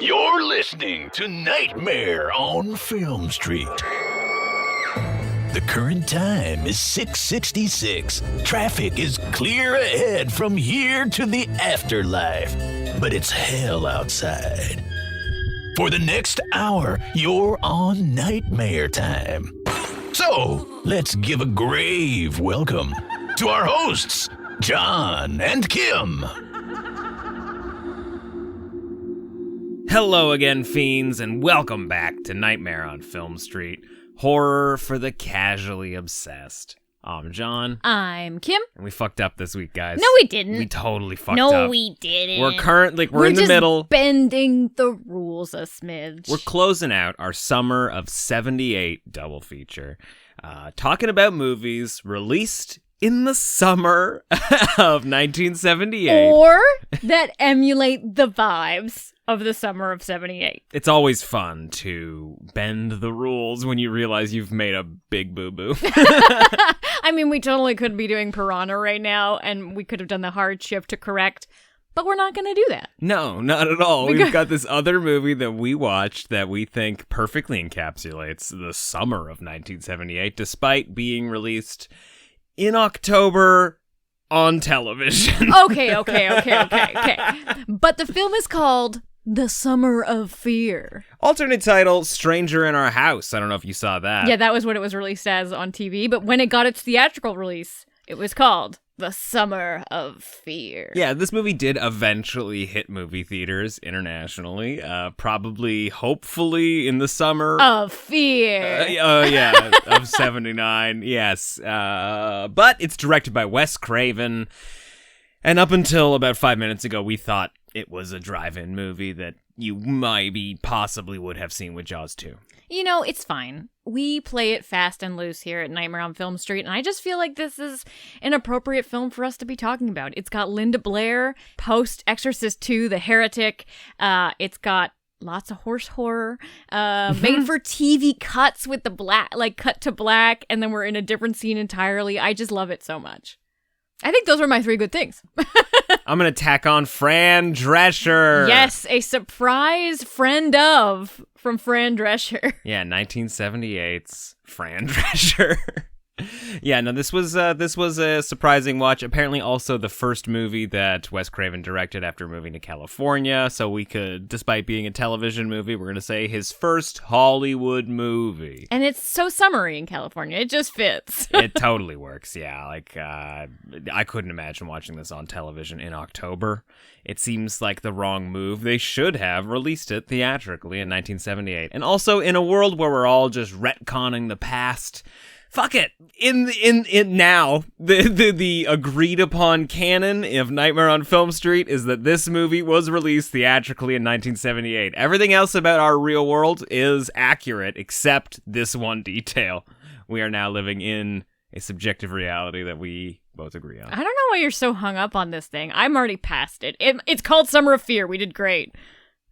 You're listening to Nightmare on Film Street. The current time is 6:66. Traffic is clear ahead from here to the afterlife, but it's hell outside. For the next hour, you're on Nightmare time. So, let's give a grave welcome to our hosts, John and Kim. Hello again, fiends, and welcome back to Nightmare on Film Street. Horror for the casually obsessed. I'm John. I'm Kim. And we fucked up this week, guys. No, we didn't. We totally fucked up. No, we didn't. We're in the middle. Bending the rules a smidge. We're closing out our Summer of 78 double feature. Talking about movies released in the summer of 1978. Or that emulate the vibes of the summer of 78. It's always fun to bend the rules when you realize you've made a big boo-boo. I mean, we totally could be doing Piranha right now, and we could have done the hard shift to correct, but we're not going to do that. No, not at all. We've got this other movie that we watched that we think perfectly encapsulates the summer of 1978, despite being released in October on television. Okay. But the film is called The Summer of Fear. Alternate title, Stranger in Our House. I don't know if you saw that. Yeah, that was what it was released as on TV, but when it got its theatrical release, it was called The Summer of Fear. Yeah, this movie did eventually hit movie theaters internationally, hopefully in the summer of fear. Of 79, yes. But it's directed by Wes Craven, and up until about 5 minutes ago, we thought it was a drive-in movie that you possibly would have seen with Jaws 2. You know, it's fine. We play it fast and loose here at Nightmare on Film Street, and I just feel like this is an appropriate film for us to be talking about. It's got Linda Blair, post-Exorcist 2, The Heretic. It's got lots of horse horror, made for TV cuts with the black, like cut to black, and then we're in a different scene entirely. I just love it so much. I think those were my 3 good things. I'm going to tack on Fran Drescher. Yes, a surprise friend of from Fran Drescher. Yeah, 1978's Fran Drescher. Yeah, no, this was a surprising watch. Apparently also the first movie that Wes Craven directed after moving to California. So we could, despite being a television movie, we're going to say his first Hollywood movie. And it's so summery in California. It just fits. It totally works, yeah. Like, I couldn't imagine watching this on television in October. It seems like the wrong move. They should have released it theatrically in 1978. And also in a world where we're all just retconning the past, fuck it. In now, the agreed upon canon of Nightmare on Film Street is that this movie was released theatrically in 1978. Everything else about our real world is accurate except this one detail. We are now living in a subjective reality that we both agree on. I don't know why you're so hung up on this thing. I'm already past it. It's called Summer of Fear. We did great.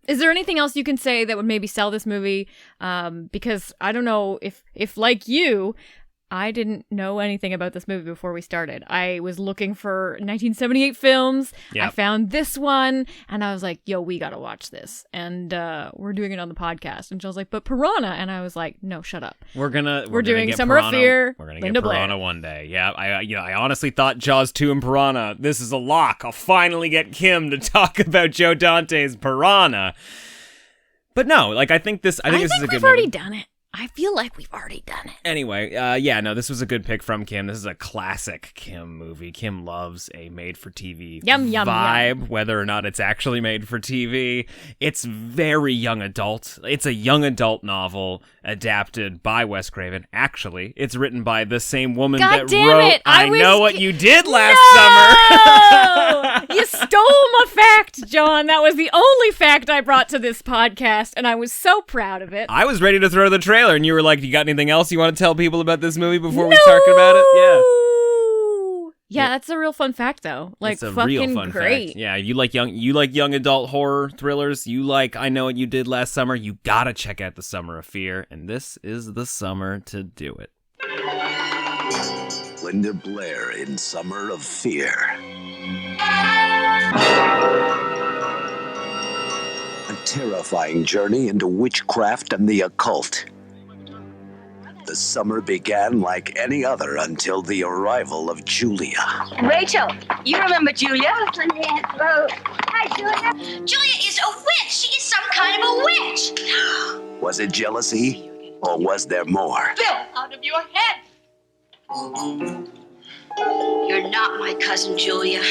Is there anything else you can say that would maybe sell this movie? Because I don't know if like you, I didn't know anything about this movie before we started. I was looking for 1978 films. Yep. I found this one, and I was like, yo, we gotta watch this. And we're doing it on the podcast. And Jill's like, but Piranha. And I was like, no, shut up. We're doing get Summer Piranha. of Fear. We're gonna Linda get Piranha Blair. one day. Yeah, I honestly thought Jaws 2 and Piranha. This is a lock. I'll finally get Kim to talk about Joe Dante's Piranha. But no, like I think this is a good movie. We've already done it. I feel like we've already done it. Anyway, this was a good pick from Kim. This is a classic Kim movie. Kim loves a made-for-TV vibe, whether or not it's actually made for TV. It's very young adult. It's a young adult novel adapted by Wes Craven. Actually, it's written by the same woman God that damn wrote it. I Know What You Did Last Summer. You stole my fact, John. That was the only fact I brought to this podcast, and I was so proud of it. I was ready to throw the trailer, and you were like, you got anything else you want to tell people about this movie before we talk about it? Yeah, that's a real fun fact, though. Like, it's a fucking real fun great. Fact. Yeah, you like young adult horror thrillers. You like I Know What You Did Last Summer. You gotta check out The Summer of Fear, and this is the summer to do it. Linda Blair in Summer of Fear. A terrifying journey into witchcraft and the occult. The summer began like any other until the arrival of Julia. Rachel, you remember Julia? Hi, Julia. Julia is a witch. She is some kind of a witch. Was it jealousy, or was there more? Bill, out of your head. You're not my cousin, Julia.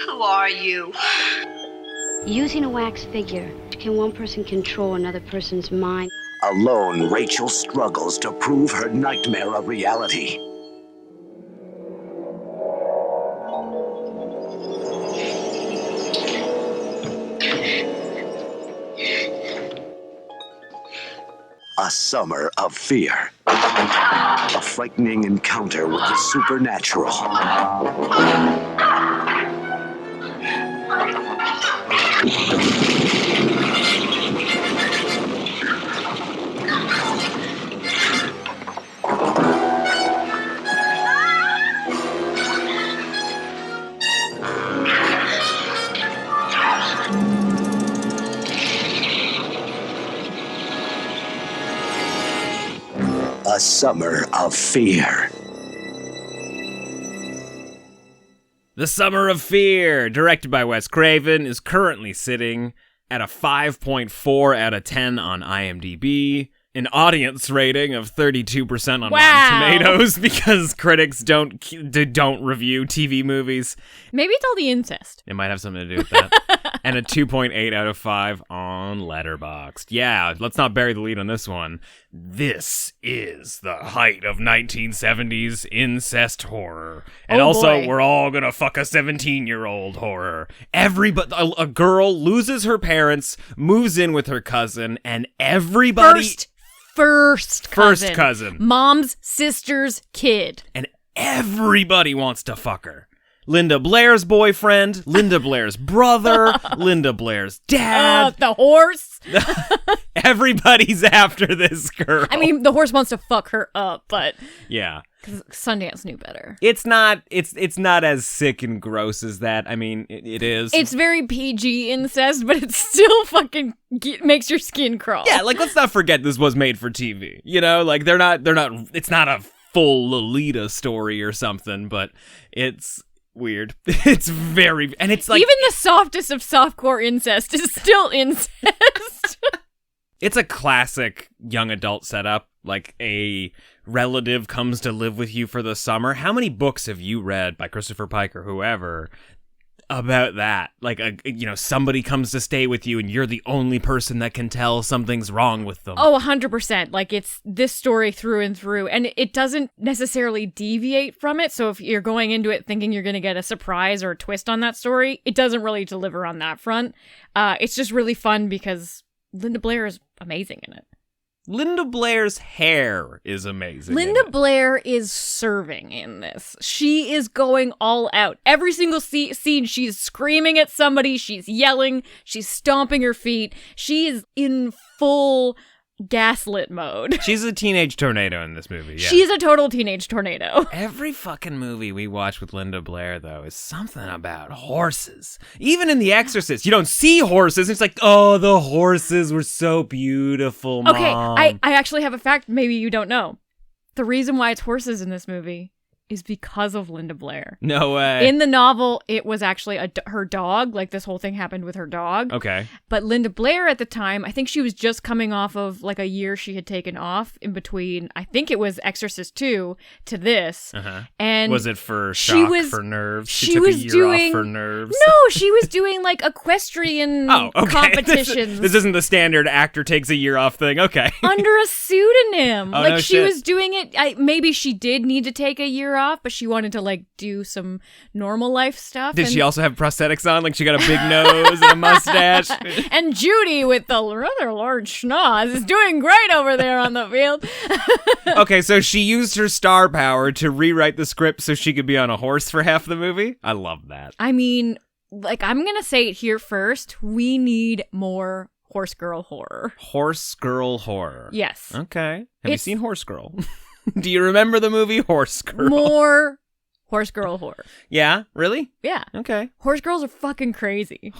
Who are you? Using a wax figure, can one person control another person's mind? Alone, Rachel struggles to prove her nightmare a reality. A summer of fear. A frightening encounter with the supernatural. A summer of fear. The Summer of Fear, directed by Wes Craven, is currently sitting at a 5.4 out of 10 on IMDb, an audience rating of 32% on Rotten Tomatoes because critics don't review TV movies. Maybe it's all the incest. It might have something to do with that. And a 2.8 out of 5 on Letterboxd. Yeah, let's not bury the lead on this one. This is the height of 1970s incest horror. And also, we're all gonna fuck a 17-year-old horror. Everybody, a girl loses her parents, moves in with her cousin, and everybody... First cousin. First cousin. Mom's sister's kid. And everybody wants to fuck her. Linda Blair's boyfriend, Linda Blair's brother, Linda Blair's dad. The horse. Everybody's after this girl. I mean, the horse wants to fuck her up, but yeah, because Sundance knew better. It's not as sick and gross as that. I mean, it is. It's very PG incest, but it still fucking makes your skin crawl. Yeah, like let's not forget this was made for TV. You know, like they're not. It's not a full Lolita story or something, but it's weird. It's very, and it's like even the softest of softcore incest is still incest. It's a classic young adult setup. Like a relative comes to live with you for the summer. How many books have you read by Christopher Pike or whoever about that? Like somebody comes to stay with you and you're the only person that can tell something's wrong with them. Oh, 100%. Like it's this story through and through, and it doesn't necessarily deviate from it. So if you're going into it thinking you're going to get a surprise or a twist on that story, it doesn't really deliver on that front. It's just really fun because Linda Blair is amazing in it. Linda Blair's hair is amazing. Linda Blair is serving in this. She is going all out. Every single scene, she's screaming at somebody, she's yelling, she's stomping her feet. She is in full gaslit mode. She's a teenage tornado in this movie, yeah. She's a total teenage tornado. Every fucking movie we watch with Linda Blair, though, is something about horses. Even in The Exorcist, you don't see horses. It's like, oh, the horses were so beautiful, Mom. Okay, I actually have a fact maybe you don't know. The reason why it's horses in this movie is because of Linda Blair. No way. In the novel, it was actually her dog. Like, this whole thing happened with her dog. Okay. But Linda Blair at the time, I think she was just coming off of, like, a year she had taken off in between, I think it was Exorcist 2 to this. Uh-huh. And was it for shock, for nerves? She took a year off for nerves? No, she was doing, like, equestrian competitions. This isn't the standard actor takes a year off thing. Okay. Under a pseudonym. Oh, like, no she shit. was doing it. Maybe she did need to take a year off, but she wanted to like do some normal life stuff. Did she also have prosthetics on? Like she got a big nose and a mustache? And Judy with the rather large schnoz is doing great over there on the field. Okay, so she used her star power to rewrite the script so she could be on a horse for half the movie? I love that. I mean, like, I'm gonna say it here first. We need more horse girl horror. Horse girl horror. Yes. Okay. Have you seen Horse Girl? Do you remember the movie Horse Girl? More horse girl horror. Yeah? Really? Yeah. Okay. Horse girls are fucking crazy.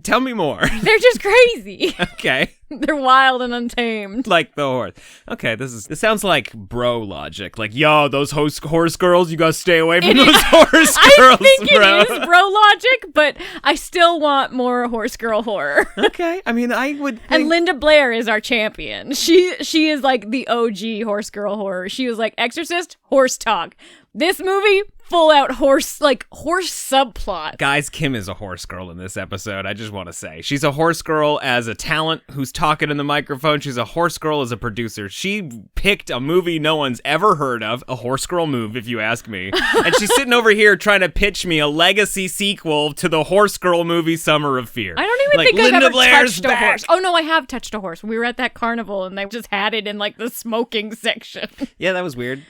Tell me more. They're just crazy. Okay. They're wild and untamed. Like the horse. Okay, this sounds like bro logic. Like, yo, those horse girls, you gotta stay away from those horse girls, I think bro. it is bro logic, but I still want more horse girl horror. Okay, I mean, I would think... And Linda Blair is our champion. She is like the OG horse girl horror. She was like Exorcist, horse talk. This movie, full out horse subplot. Guys, Kim is a horse girl in this episode, I just want to say. She's a horse girl as a talent who's talking in the microphone. She's a horse girl as a producer. She picked a movie no one's ever heard of, a horse girl move, if you ask me. And she's sitting over here trying to pitch me a legacy sequel to the horse girl movie Summer of Fear. I don't even like, think Linda I've ever Blair's touched back. a horse. Oh, no, I have touched a horse. We were at that carnival, and they just had it in, like, the smoking section. Yeah, that was weird.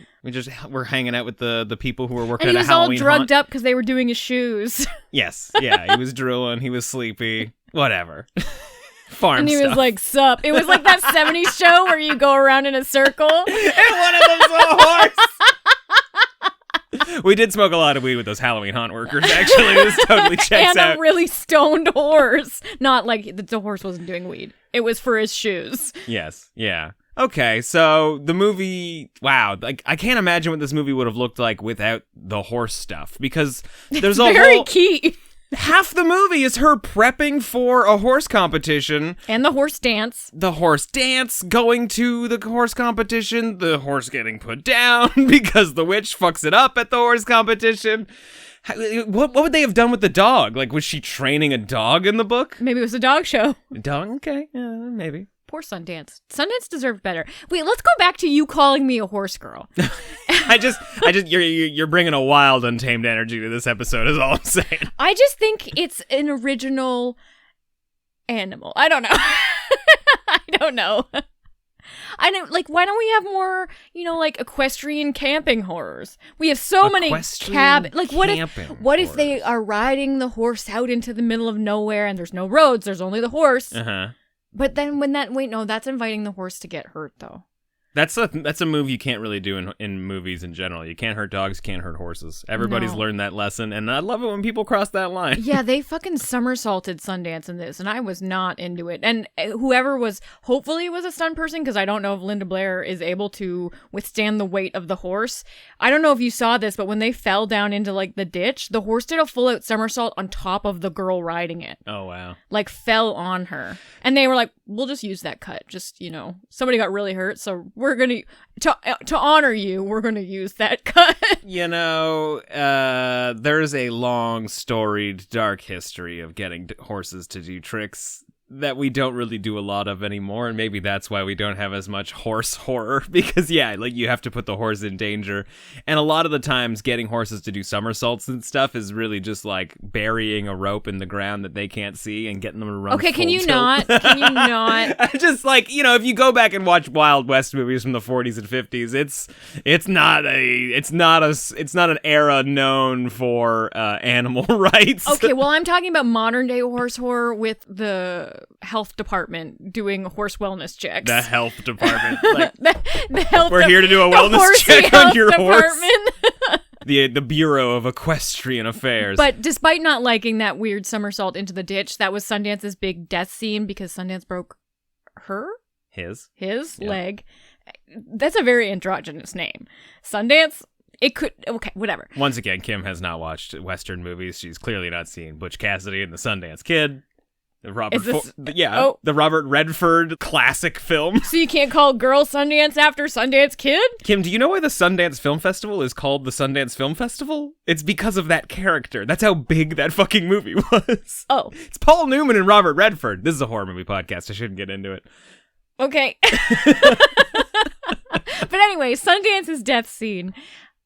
We're hanging out with the people who were working And at he a was all Halloween drugged haunt. up because they were doing his shoes. Yes, yeah, he was drooling, he was sleepy, whatever. Farm And he stuff. was like, sup. It was like that 70s show where you go around in a circle. And one of them's a horse. We did smoke a lot of weed with those Halloween haunt workers, actually. This totally checks And out. a really stoned horse. Not like the horse wasn't doing weed. It was for his shoes. Yes, yeah. Okay, so the movie, wow, like I can't imagine what this movie would have looked like without the horse stuff, because there's a Very whole... key. Half the movie is her prepping for a horse competition. And the horse dance. The horse dance, going to the horse competition, the horse getting put down because the witch fucks it up at the horse competition. What would they have done with the dog? Like, was she training a dog in the book? Maybe it was a dog show. Dog? Okay, maybe. Poor Sundance. Sundance deserved better. Wait, let's go back to you calling me a horse girl. I just, you're bringing a wild, untamed energy to this episode. Is all I'm saying. I just think it's an original animal. I don't know. I don't know. I don't like. Why don't we have more? Like equestrian camping horrors. We have so many cabin. Like what if they are riding the horse out into the middle of nowhere and there's no roads? There's only the horse. But then that's inviting the horse to get hurt though. That's a move you can't really do in movies in general. You can't hurt dogs, can't hurt horses. Everybody's learned that lesson, and I love it when people cross that line. Yeah, they fucking somersaulted Sundance in this, and I was not into it. And whoever was, hopefully it was a stunt person, because I don't know if Linda Blair is able to withstand the weight of the horse. I don't know if you saw this, but when they fell down into like the ditch, the horse did a full-out somersault on top of the girl riding it. Oh, wow. Like fell on her. And they were like, we'll just use that cut. Just, somebody got really hurt, so we're going to honor you, we're going to use that cut. There's a long, storied, dark history of getting horses to do tricks that we don't really do a lot of anymore, and maybe that's why we don't have as much horse horror, because you have to put the horse in danger, and a lot of the times getting horses to do somersaults and stuff is really just like burying a rope in the ground that they can't see and getting them to run Okay, full can you tilt. not? Just like, if you go back and watch Wild West movies from the 40s and 50s, it's not an era known for animal rights. Okay, well, I'm talking about modern day horse horror with the health department doing horse wellness checks. The health department. Like, the health we're here to do a wellness check on your horse. The Bureau of Equestrian Affairs. But despite not liking that weird somersault into the ditch, that was Sundance's big death scene because Sundance broke his leg. That's a very androgynous name. Sundance. It could, okay, whatever. Once again, Kim has not watched Western movies. She's clearly not seen Butch Cassidy and the Sundance Kid. The Robert Redford classic film. So you can't call Girl Sundance after Sundance Kid? Kim, do you know why the Sundance Film Festival is called the Sundance Film Festival? It's because of that character. That's how big that fucking movie was. Oh. It's Paul Newman and Robert Redford. This is a horror movie podcast. I shouldn't get into it. Okay. But anyway, Sundance's death scene.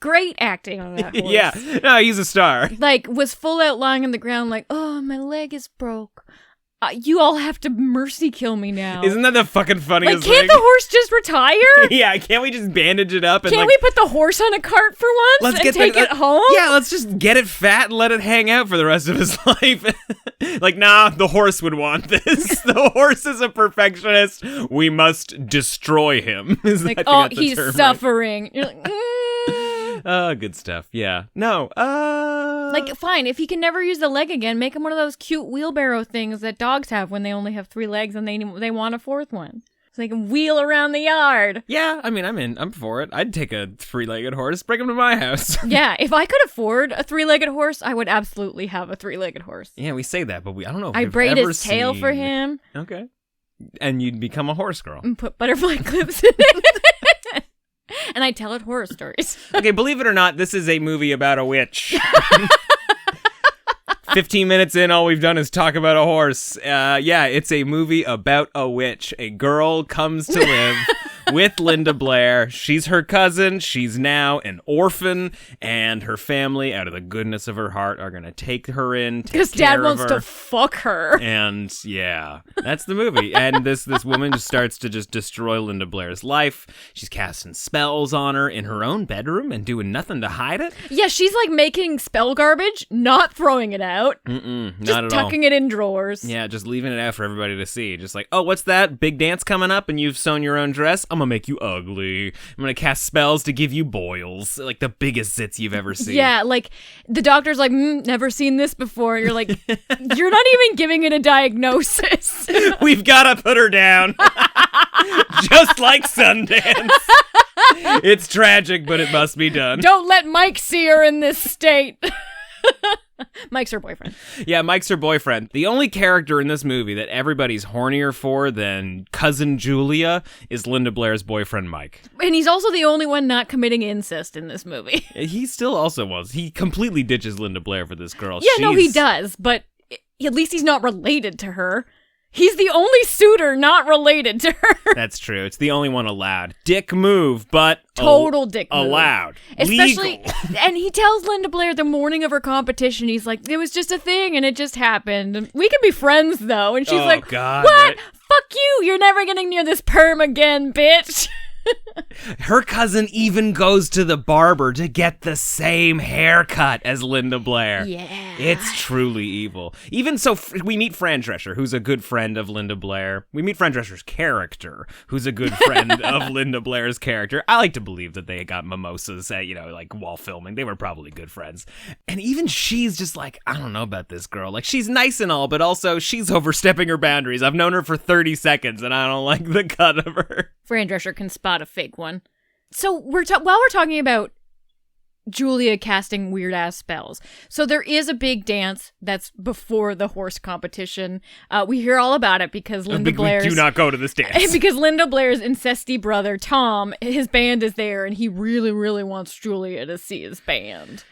Great acting on that horse. Yeah. No, he's a star. Like, was full out lying on the ground like, oh, my leg is broke. You all have to mercy kill me now. Isn't that the fucking funniest thing? Can't the horse just retire? Yeah, can't we just bandage it up? And can't we put the horse on a cart for once and take it home? Yeah, let's just get it fat and let it hang out for the rest of his life. Like, nah, the horse would want this. The horse is a perfectionist. We must destroy him. Like, oh, he's suffering. You're like, Good stuff. Yeah. No. Like, fine, if he can never use the leg again, make him one of those cute wheelbarrow things that dogs have when they only have 3 legs and they want a 4th one. So they can wheel around the yard. Yeah, I mean, I'm for it. I'd take a 3-legged horse, bring him to my house. Yeah, if I could afford a 3-legged horse, I would absolutely have a 3-legged horse. Yeah, we say that, but I don't know if I we've braid ever his tail seen... for him. Okay. And you'd become a horse girl. And put butterfly clips in it. And I tell it horror stories. Okay, believe it or not, this is a movie about a witch. 15 minutes in, all we've done is talk about a horse. Yeah, it's a movie about a witch. A girl comes to live with Linda Blair. She's her cousin. She's now an orphan, and her family, out of the goodness of her heart, are going to take her in, because Dad wants to fuck her. And yeah, that's the movie. And this woman just starts to just destroy Linda Blair's life. She's casting spells on her in her own bedroom and doing nothing to hide it. Yeah, she's like making spell garbage, not throwing it out. Not just at all. tucking it in drawers. Yeah, just leaving it out for everybody to see. Just like, oh, what's that? Big dance coming up and you've sewn your own dress? I'm gonna make you ugly. I'm gonna cast spells to give you boils. Like the biggest zits you've ever seen. Yeah, like the doctor's like, never seen this before. And you're like, you're not even giving it a diagnosis. We've gotta put her down. Just like Sundance. It's tragic, but it must be done. Don't let Mike see her in this state. Mike's her boyfriend. Yeah, Mike's her boyfriend. The only character in this movie that everybody's hornier for than cousin Julia is Linda Blair's boyfriend, Mike. And he's also the only one not committing incest in this movie. He still also was. He completely ditches Linda Blair for this girl. Yeah, no, he does, but at least he's not related to her. He's the only suitor not related to her. That's true. It's the only one allowed. Dick move, but total dick move. Allowed. Especially, legal. And he tells Linda Blair the morning of her competition, he's like, it was just a thing and it just happened. And we can be friends though. And she's like, God, what? right? Fuck you. You're never getting near this perm again, bitch. Her cousin even goes to the barber to get the same haircut as Linda Blair. Yeah. It's truly evil. Even so, we meet Fran Drescher, who's a good friend of Linda Blair. We meet Fran Drescher's character, who's a good friend of Linda Blair's character. I like to believe that they got mimosas at, like while filming. They were probably good friends. And even she's just like, I don't know about this girl. Like, she's nice and all, but also she's overstepping her boundaries. I've known her for 30 seconds and I don't like the cut of her. Fran Drescher can spot a fake one. So while we're talking about Julia casting weird ass spells, so there is a big dance that's before the horse competition. We hear all about it because Linda Blair's... We do not go to this dance. Because Linda Blair's incesty brother, Tom, his band is there and he really, really wants Julia to see his band.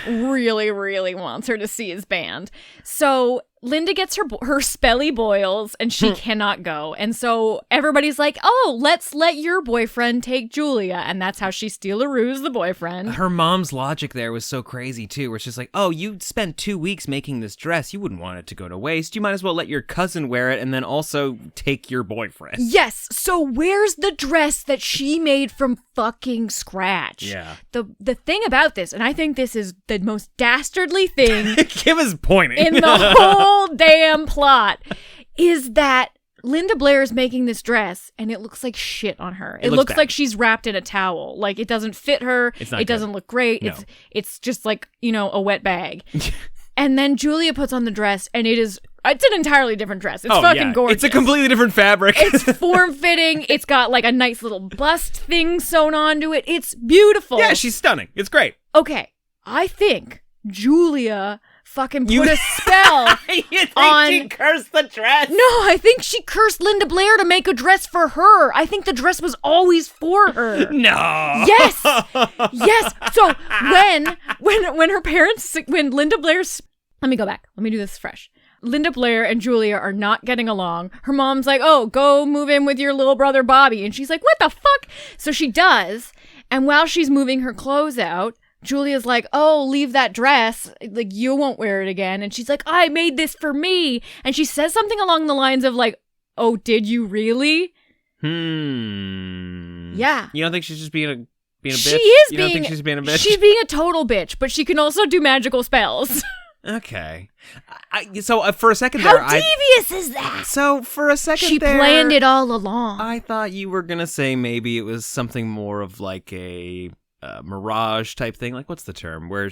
Really, really wants her to see his band. So Linda gets her spelly boils and she cannot go. And so everybody's like, oh, let's let your boyfriend take Julia. And that's how she steal-a-roos the boyfriend. Her mom's logic there was so crazy, too, where it's just like, oh, you spent 2 weeks making this dress. You wouldn't want it to go to waste. You might as well let your cousin wear it and then also take your boyfriend. Yes. So where's the dress that she made from fucking scratch? Yeah. The thing about this, and I think this is the most dastardly thing Kim is pointing. in the whole damn plot, is that Linda Blair is making this dress and it looks like shit on her. It looks like she's wrapped in a towel. Like, it doesn't fit her. It doesn't look great. No. It's just like, a wet bag. And then Julia puts on the dress and it's an entirely different dress. It's fucking gorgeous. It's a completely different fabric. It's form-fitting. It's got like a nice little bust thing sewn onto it. It's beautiful. Yeah, she's stunning. It's great. Okay, I think Julia fucking put a spell You think on... she cursed the dress? No, I think she cursed Linda Blair to make a dress for her. I think the dress was always for her. No. Yes. Yes. So when her parents, when Linda Blair's... Let me go back. Let me do this fresh. Linda Blair and Julia are not getting along. Her mom's like, oh, go move in with your little brother Bobby. And she's like, what the fuck? So she does. And while she's moving her clothes out, Julia's like, oh, leave that dress. Like, you won't wear it again. And she's like, I made this for me. And she says something along the lines of like, oh, did you really? Yeah. You don't think she's just being a bitch? She is You don't think she's being a bitch? She's being a total bitch, but she can also do magical spells. Okay. So for a second How there, devious is that? So for a second She there, planned it all along. I thought you were gonna say maybe it was something more of like a mirage type thing. Like, what's the term? Where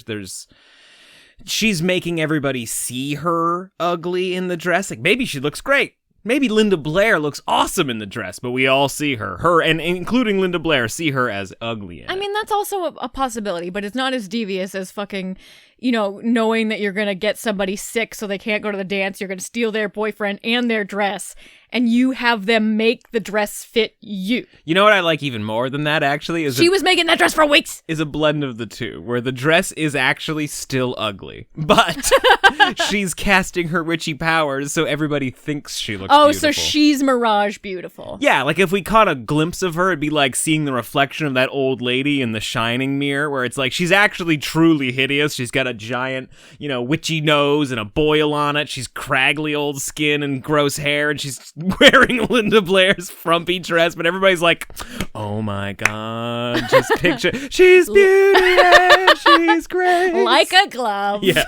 she's making everybody see her ugly in the dress. Like, maybe she looks great. Maybe Linda Blair looks awesome in the dress, but we all see her, and including Linda Blair, see her as ugly in it. I mean, that's also a possibility, but it's not as devious as fucking, knowing that you're going to get somebody sick so they can't go to the dance. You're going to steal their boyfriend and their dress, and you have them make the dress fit you. You know what I like even more than that, actually? She was making that dress for weeks! Is a blend of the two, where the dress is actually still ugly, but she's casting her witchy powers so everybody thinks she looks beautiful. So she's Mirage beautiful. Yeah, like if we caught a glimpse of her, it'd be like seeing the reflection of that old lady in the Shining mirror, where it's like she's actually truly hideous. She's got a giant, witchy nose and a boil on it. She's craggly old skin and gross hair, and she's wearing Linda Blair's frumpy dress, but everybody's like, oh my god, just picture, she's beauty, she's great. Like a glove. Yeah.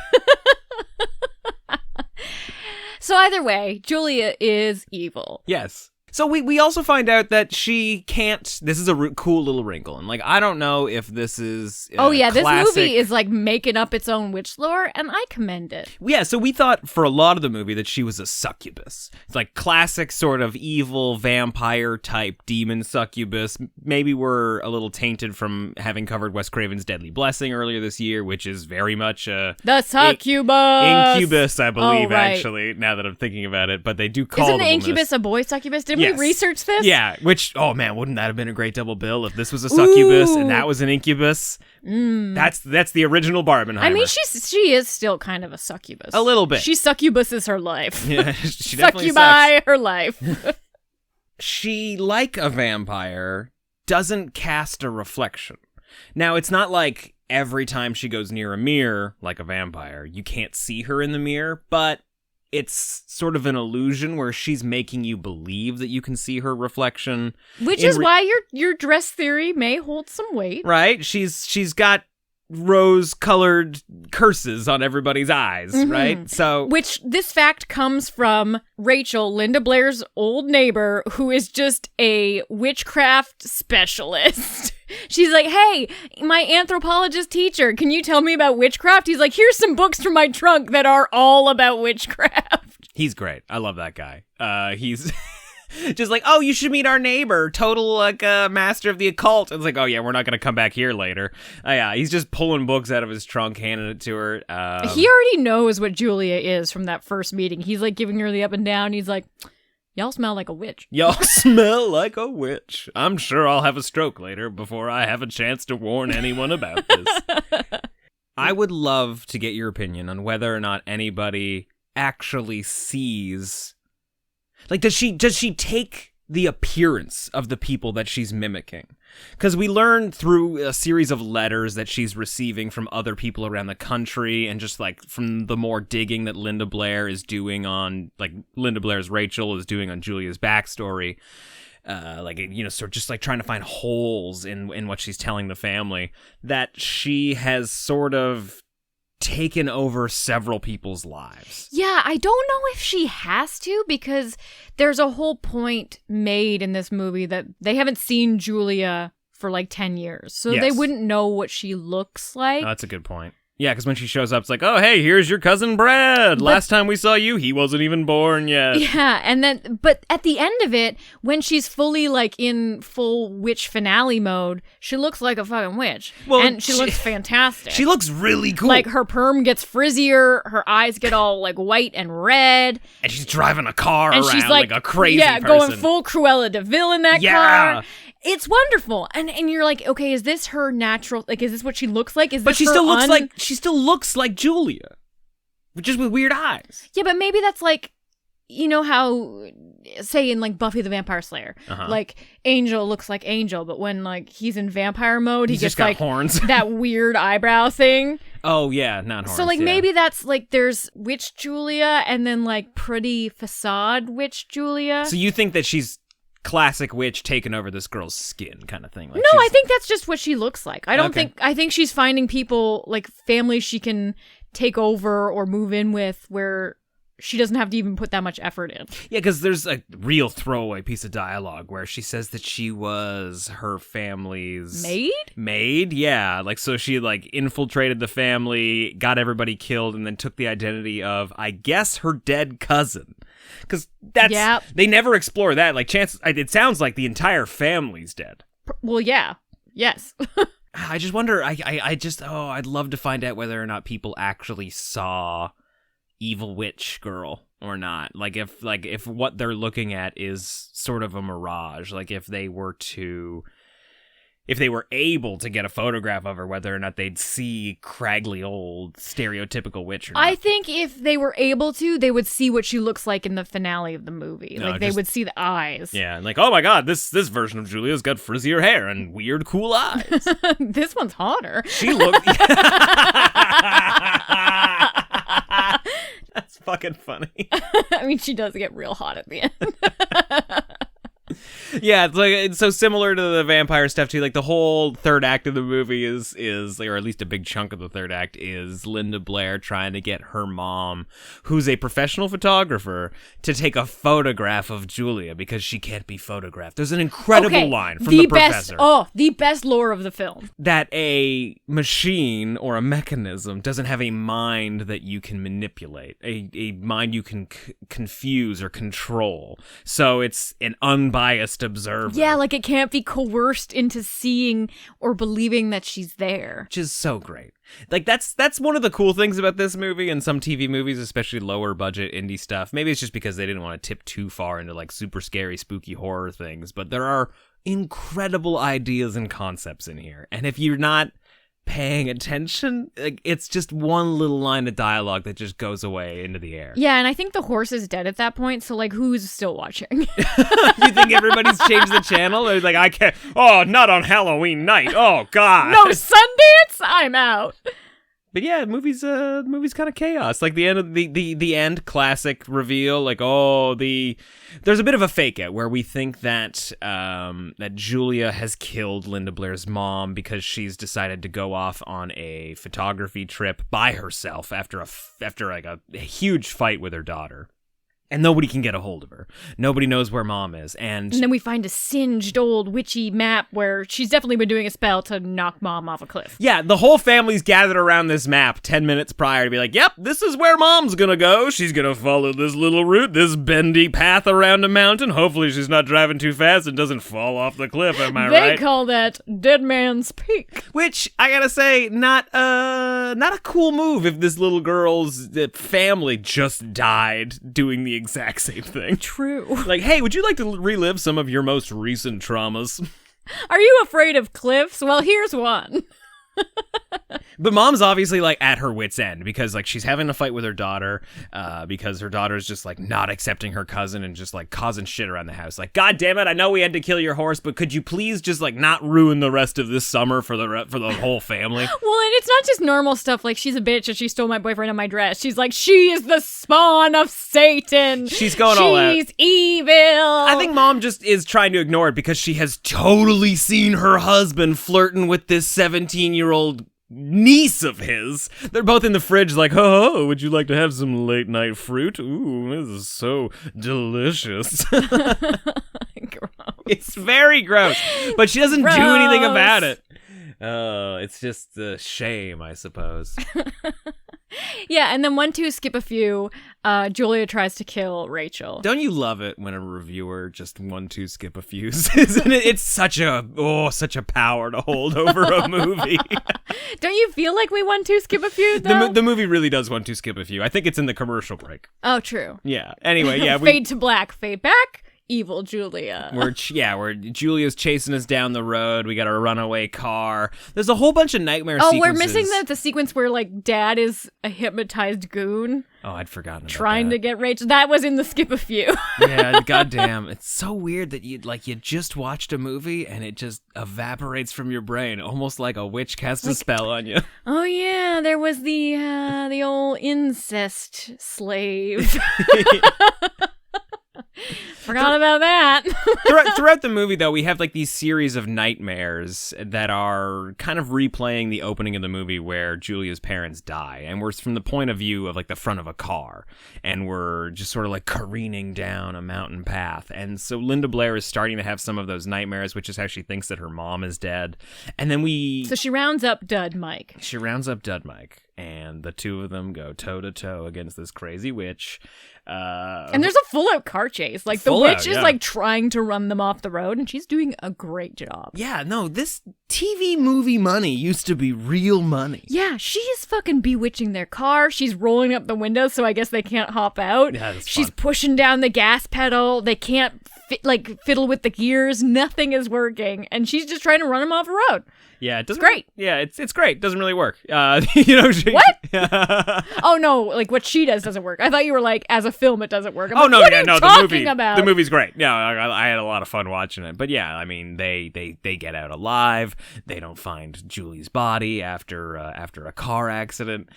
So either way, Julia is evil. Yes. So we also find out that she can't. This is a cool little wrinkle, and like I don't know if this is. This classic... movie is like making up its own witch lore, and I commend it. Yeah, so we thought for a lot of the movie that she was a succubus. It's like classic sort of evil vampire type demon succubus. Maybe we're a little tainted from having covered Wes Craven's Deadly Blessing earlier this year, which is very much the succubus. Incubus, I believe, right. Actually. Now that I'm thinking about it, but they do call Isn't the the incubus a boy succubus? Didn't we research this? Yeah, which, oh man, wouldn't that have been a great double bill if this was a succubus and that was an incubus? That's the original Barbenheimer. I mean, she is still kind of a succubus. A little bit. She succubuses her life. Yeah, she definitely Succubi her life. She, like a vampire, doesn't cast a reflection. Now, it's not like every time she goes near a mirror, like a vampire, you can't see her in the mirror, but it's sort of an illusion where she's making you believe that you can see her reflection. Which is why your dress theory may hold some weight. Right? She's got rose-colored curses on everybody's eyes, right? So, which this fact comes from Rachel, Linda Blair's old neighbor, who is just a witchcraft specialist. She's like, hey, my anthropologist teacher, can you tell me about witchcraft? He's like, here's some books from my trunk that are all about witchcraft. He's great. I love that guy. He's just like, oh, you should meet our neighbor, total like master of the occult. It's like, oh yeah, we're not gonna come back here later. Yeah, he's just pulling books out of his trunk, handing it to her. He already knows what Julia is from that first meeting. He's like giving her the up and down. He's like, y'all smell like a witch. Y'all smell like a witch. I'm sure I'll have a stroke later before I have a chance to warn anyone about this. I would love to get your opinion on whether or not anybody actually sees. Like, does she take the appearance of the people that she's mimicking? Because we learn through a series of letters that she's receiving from other people around the country, and just like from the more digging that Linda Blair is doing on, like Linda Blair's Rachel is doing on Julia's backstory, sort of just like trying to find holes in what she's telling the family, that she has sort of taken over several people's lives. Yeah, I don't know if she has to, because there's a whole point made in this movie that they haven't seen Julia for like 10 years. So they wouldn't know what she looks like. Oh, that's a good point. Yeah, because when she shows up, it's like, oh, hey, here's your cousin Brad. Last time we saw you, he wasn't even born yet. Yeah, but at the end of it, when she's fully like in full witch finale mode, she looks like a fucking witch. Well, and she looks fantastic. She looks really cool. Like her perm gets frizzier, her eyes get all like white and red. And she's driving a car around she's like a crazy person. Going full Cruella de Vil in that car. It's wonderful. And you're like, okay, is this her natural, like, is this what she looks like? Is this she still looks like Julia, just with weird eyes. Yeah, but maybe that's like, you know how, say in like Buffy the Vampire Slayer, like Angel looks like Angel, but when like he's in vampire mode, he gets just got like horns. That weird eyebrow thing. Oh yeah, not horns. So like maybe that's like there's witch Julia and then like pretty facade witch Julia. So you think that she's classic witch taking over this girl's skin kind of thing? Like no, I think that's just what she looks like. I think she's finding people, like families she can take over or move in with, where she doesn't have to even put that much effort in. Yeah, because there's a real throwaway piece of dialogue where she says that she was her family's maid. Yeah, like so she like infiltrated the family, got everybody killed, and then took the identity of, I guess, her dead cousin. Because they never explore that. Like, it sounds like the entire family's dead. Well, yeah, yes. I just wonder. I'd love to find out whether or not people actually saw evil witch girl or not. Like if what they're looking at is sort of a mirage, like if they were able to get a photograph of her, whether or not they'd see craggly old stereotypical witch or not. I think if they were able to, they would see what she looks like in the finale of the movie. They would see the eyes. Yeah, and like, oh my god, this version of Julia's got frizzier hair and weird cool eyes. This one's hotter. She looked That's fucking funny. I mean, she does get real hot at the end. Yeah, it's so similar to the vampire stuff too. Like the whole third act of the movie is or at least a big chunk of the third act is Linda Blair trying to get her mom, who's a professional photographer, to take a photograph of Julia because she can't be photographed. There's an incredible line from the professor. The best lore of the film. That a machine or a mechanism doesn't have a mind that you can manipulate, a mind you can confuse or control. So it's an unbiased observer. Yeah, like it can't be coerced into seeing or believing that she's there. Which is so great. Like that's one of the cool things about this movie and some TV movies, especially lower budget indie stuff. Maybe it's just because they didn't want to tip too far into like super scary, spooky horror things, but there are incredible ideas and concepts in here. And if you're not paying attention, like it's just one little line of dialogue that just goes away into the air. Yeah, and I think the horse is dead at that point, so like who's still watching? You think everybody's changed the channel? They're like, I can't, not on Halloween night. Oh god. No Sundance? I'm out. But yeah, the movie's kind of chaos. Like the end of the end classic reveal, like there's a bit of a fake out where we think that that Julia has killed Linda Blair's mom because she's decided to go off on a photography trip by herself after like a huge fight with her daughter. And nobody can get a hold of her. Nobody knows where mom is. And then we find a singed old witchy map where she's definitely been doing a spell to knock mom off a cliff. Yeah, the whole family's gathered around this map 10 minutes prior to be like, yep, this is where mom's gonna go. She's gonna follow this little route, this bendy path around a mountain. Hopefully she's not driving too fast and doesn't fall off the cliff, am I right? They call that Dead Man's Peak. Which, I gotta say, not a cool move if this little girl's family just died doing the exact same thing. True. Like, hey, would you like to relive some of your most recent traumas? Are you afraid of cliffs? Well, here's one. But mom's obviously like at her wit's end because like she's having a fight with her daughter because her daughter's just like not accepting her cousin and just like causing shit around the house. Like, God damn it, I know we had to kill your horse, but could you please just like not ruin the rest of this summer for the whole family? Well, and it's not just normal stuff like she's a bitch and she stole my boyfriend and my dress. She's like, she is the spawn of Satan. She's going all out. She's evil. I think mom just is trying to ignore it because she has totally seen her husband flirting with this 17-year-old niece of his. They're both in the fridge like, oh, would you like to have some late night fruit? Ooh, this is so delicious. It's very gross, but she doesn't do anything about it. Oh, it's just a shame, I suppose. Yeah, and then 1, 2, skip a few. Julia tries to kill Rachel. Don't you love it when a reviewer just 1, 2, skip a few? Isn't it? It's such a power to hold over a movie. Don't you feel like we 1, 2, skip a few, though? The movie really does 1, 2, skip a few. I think it's in the commercial break. Oh, true. Yeah. Anyway, yeah. Fade to black, fade back. Evil Julia. Where Julia's chasing us down the road. We got a runaway car. There's a whole bunch of nightmare sequences. Oh, we're missing the sequence where, like, Dad is a hypnotized goon. Oh, I'd forgotten about trying to get Rachel. That was in the skip a few. Yeah, goddamn. It's so weird that you just watched a movie and it just evaporates from your brain, almost like a witch cast a spell on you. Oh, yeah. There was the old incest slave. Forgot about that. Throughout the movie, though, we have like these series of nightmares that are kind of replaying the opening of the movie where Julia's parents die, and we're from the point of view of like the front of a car, and we're just sort of like careening down a mountain path. And so Linda Blair is starting to have some of those nightmares, which is how she thinks that her mom is dead. And then So she rounds up Dud Mike. And the two of them go toe to toe against this crazy witch. And there's a full-out car chase. Like, the witch is, like, trying to run them off the road, and she's doing a great job. Yeah, no, this TV movie money used to be real money. Yeah, she is fucking bewitching their car. She's rolling up the windows, so I guess they can't hop out. Yeah, that's She's fun. pushing down the gas pedal. They can't, fiddle with the gears. Nothing is working, and she's just trying to run them off the road. Yeah, it doesn't. Great. Yeah, it's great. It doesn't really work. What? Oh, no, like, what she does doesn't work. I thought you were like, as a film, it doesn't work. What are you talking about? The movie's great. Yeah, I had a lot of fun watching it. But yeah, I mean, they get out alive. They don't find Julie's body after a car accident,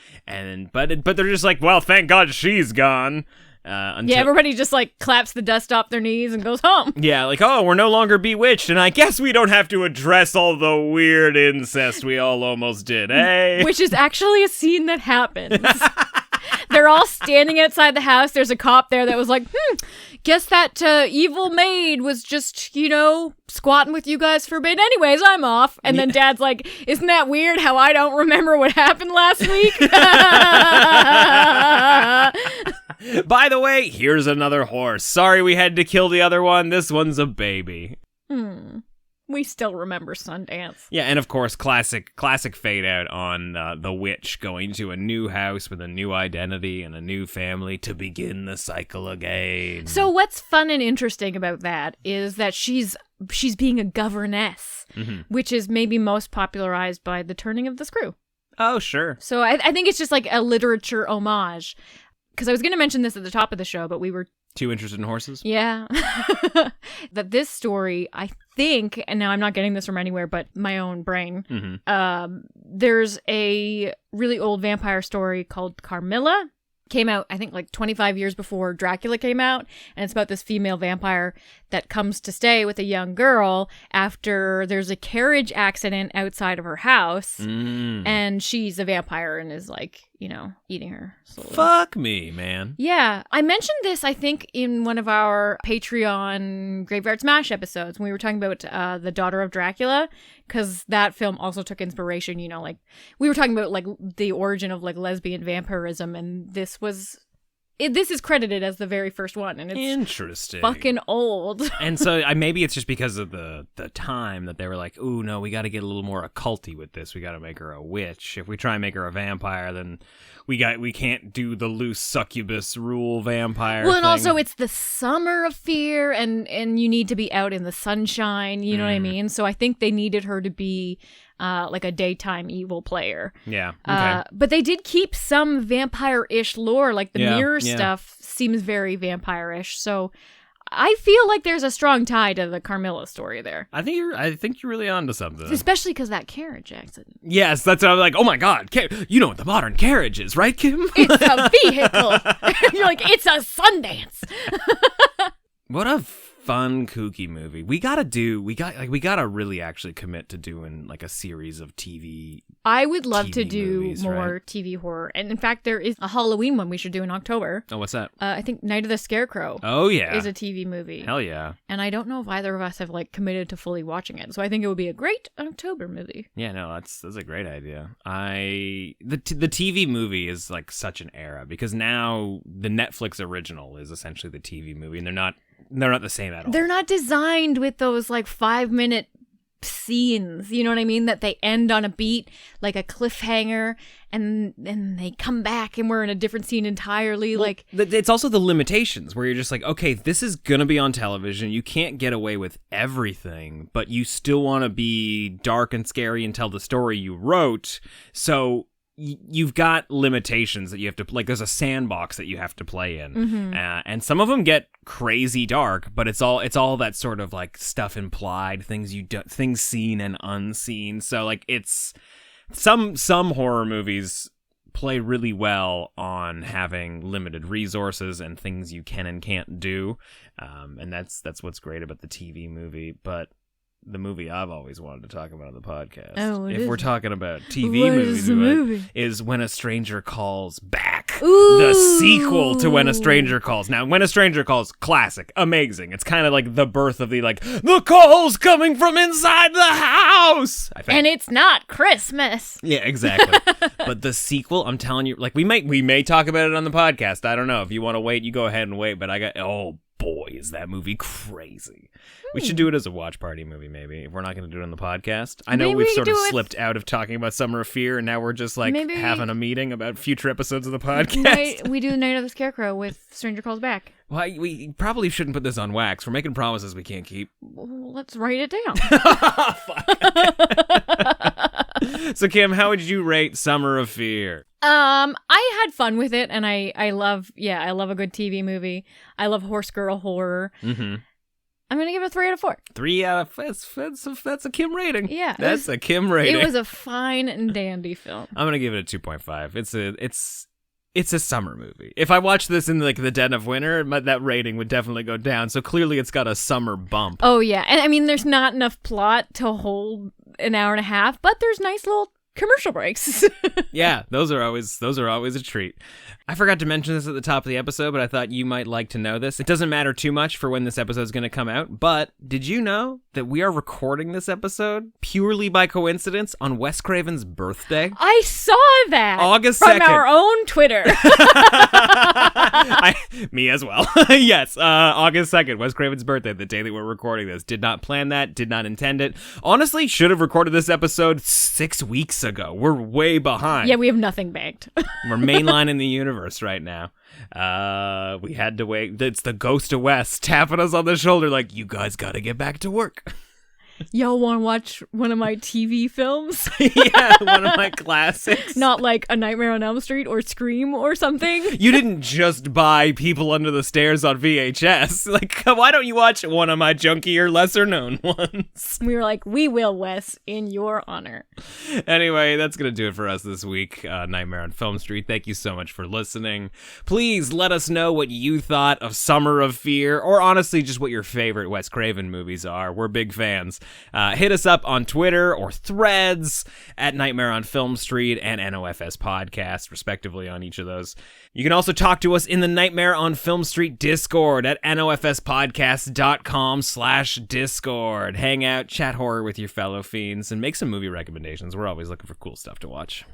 but they're just like, well, thank God she's gone. Yeah, everybody just like claps the dust off their knees and goes home. Yeah, like, oh, we're no longer bewitched, and I guess we don't have to address all the weird incest we all almost did, eh? Which is actually a scene that happens. They're all standing outside the house. There's a cop there that was like, guess that evil maid was just, squatting with you guys for a bit. Anyways, I'm off. And then Dad's like, isn't that weird how I don't remember what happened last week? By the way, here's another horse. Sorry we had to kill the other one. This one's a baby. We still remember Sundance. Yeah, and of course, classic fade out on the witch going to a new house with a new identity and a new family to begin the cycle again. So what's fun and interesting about that is that she's being a governess, which is maybe most popularized by The Turning of the Screw. Oh, sure. So I think it's just like a literature homage. Because I was going to mention this at the top of the show, but we were too interested in horses? Yeah. That this story, I think, and now I'm not getting this from anywhere but my own brain, there's a really old vampire story called Carmilla. Came out, I think, like 25 years before Dracula came out, and it's about this female vampire that comes to stay with a young girl after there's a carriage accident outside of her house, and she's a vampire and is like, eating her slowly. Fuck me, man. Yeah. I mentioned this, I think, in one of our Patreon Graveyard Smash episodes when we were talking about The Daughter of Dracula, because that film also took inspiration, like, we were talking about, like, the origin of, like, lesbian vampirism, and this is credited as the very first one, and it's interesting, fucking old. And so maybe it's just because of the time that they were like, ooh, no, we got to get a little more occulty with this. We got to make her a witch. If we try and make her a vampire, then we can't do the loose succubus rule vampire. Well, and thing. also it's the summer of fear, and you need to be out in the sunshine. You know what I mean? So I think they needed her to be like a daytime evil player. Yeah. Okay. But they did keep some vampire-ish lore, like the mirror stuff seems very vampire-ish. So I feel like there's a strong tie to the Carmilla story there. I think you're really onto something. Especially because that carriage accident. Yes, that's what I'm like, oh my God, you know what the modern carriage is, right, Kim? It's a vehicle. You're like, it's a Sundance. What a fun, kooky movie. We gotta really actually commit to doing like a series of TV. I would love to do movies, more right? TV horror. And in fact, there is a Halloween one we should do in October. Oh, what's that? I think Night of the Scarecrow. Oh, yeah. Is a TV movie. Hell yeah. And I don't know if either of us have like committed to fully watching it. So I think it would be a great October movie. Yeah, no, that's a great idea. The TV movie is like such an era because now the Netflix original is essentially the TV movie, and they're not the same at all. They're not designed with those like 5-minute scenes, you know what I mean? That they end on a beat, like a cliffhanger, and then they come back and we're in a different scene entirely. Well, like it's also the limitations where you're just like, okay, this is gonna be on television. You can't get away with everything, but you still want to be dark and scary and tell the story you wrote. So you've got limitations that you have to, like, there's a sandbox that you have to play in, and some of them get crazy dark, but it's all that sort of like stuff implied, things seen and unseen. So like it's some horror movies play really well on having limited resources and things you can and can't do. And that's what's great about the TV movie. But the movie I've always wanted to talk about on the podcast, if we're talking about TV movies, is When a Stranger Calls Back. Ooh. The sequel to When a Stranger Calls. Now, When a Stranger Calls, classic, amazing. It's kind of like the birth of the call's coming from inside the house. I think. And it's not Christmas. Yeah, exactly. But the sequel, I'm telling you, we may talk about it on the podcast. I don't know. If you want to wait, you go ahead and wait. But oh boy, is that movie crazy. We should do it as a watch party movie, maybe, if we're not going to do it on the podcast. I know maybe we've sort of slipped out of talking about Summer of Fear, and now we're just having a meeting about future episodes of the podcast. We do the Night of the Scarecrow with Stranger Calls Back. Well, we probably shouldn't put this on wax. We're making promises we can't keep. Well, let's write it down. Fuck. So, Kim, how would you rate Summer of Fear? I had fun with it, and I love a good TV movie. I love horse girl horror. Mm-hmm. I'm going to give it a 3 out of 4. 3 out of... That's a Kim rating. Yeah. That's a Kim rating. It was a fine and dandy film. I'm going to give it a 2.5. It's a summer movie. If I watched this in the dead of winter, that rating would definitely go down. So clearly it's got a summer bump. Oh, yeah. And I mean, there's not enough plot to hold an hour and a half, but there's nice little commercial breaks. Yeah, those are always a treat. I forgot to mention this at the top of the episode, but I thought you might like to know this. It doesn't matter too much for when this episode is going to come out, but did you know that we are recording this episode purely by coincidence on Wes Craven's birthday? I saw that. August 2nd. From our own Twitter. Me as well. Yes, August 2nd, Wes Craven's birthday, the day that we're recording this. Did not plan that, did not intend it. Honestly, should have recorded this episode 6 weeks ago. We're way behind. Yeah, we have nothing banked. We're mainlining the universe right now. We had to wait. It's the ghost of Wes tapping us on the shoulder like, you guys gotta get back to work. Y'all want to watch one of my TV films? Yeah, one of my classics. Not like A Nightmare on Elm Street or Scream or something. You didn't just buy People Under the Stairs on VHS. Why don't you watch one of my junkier, lesser-known ones? We were like, we will, Wes, in your honor. Anyway, that's going to do it for us this week. Nightmare on Film Street. Thank you so much for listening. Please let us know what you thought of Summer of Fear, or honestly, just what your favorite Wes Craven movies are. We're big fans. Hit us up on Twitter or Threads at Nightmare on Film Street and NOFS Podcast, respectively, on each of those. You can also talk to us in the Nightmare on Film Street Discord at nofspodcast.com/Discord. Hang out, chat horror with your fellow fiends, and make some movie recommendations. We're always looking for cool stuff to watch.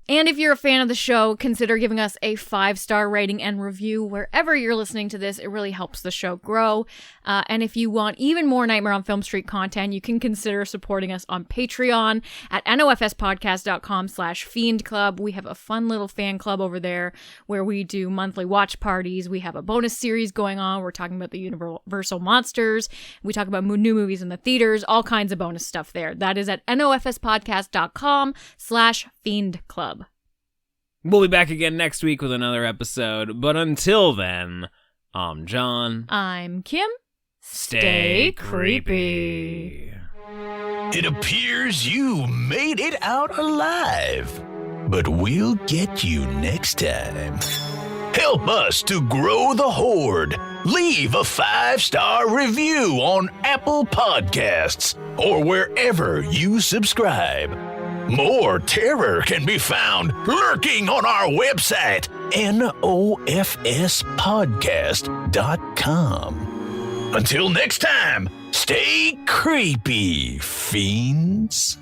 And if you're a fan of the show, consider giving us a 5-star rating and review wherever you're listening to this. It really helps the show grow. And if you want even more Nightmare on Film Street content, you can consider supporting us on Patreon at nofspodcast.com/Fiend Club. We have a fun little fan club over there where we do monthly watch parties. We have a bonus series going on. We're talking about the Universal Monsters. We talk about new movies in the theaters, all kinds of bonus stuff there. That is at nofspodcast.com/Fiend Club. We'll be back again next week with another episode, but until then, I'm John. I'm Kim. Stay creepy. It appears you made it out alive, but we'll get you next time. Help us to grow the horde. Leave a 5-star review on Apple Podcasts or wherever you subscribe. More terror can be found lurking on our website, nofspodcast.com. Until next time, stay creepy, fiends.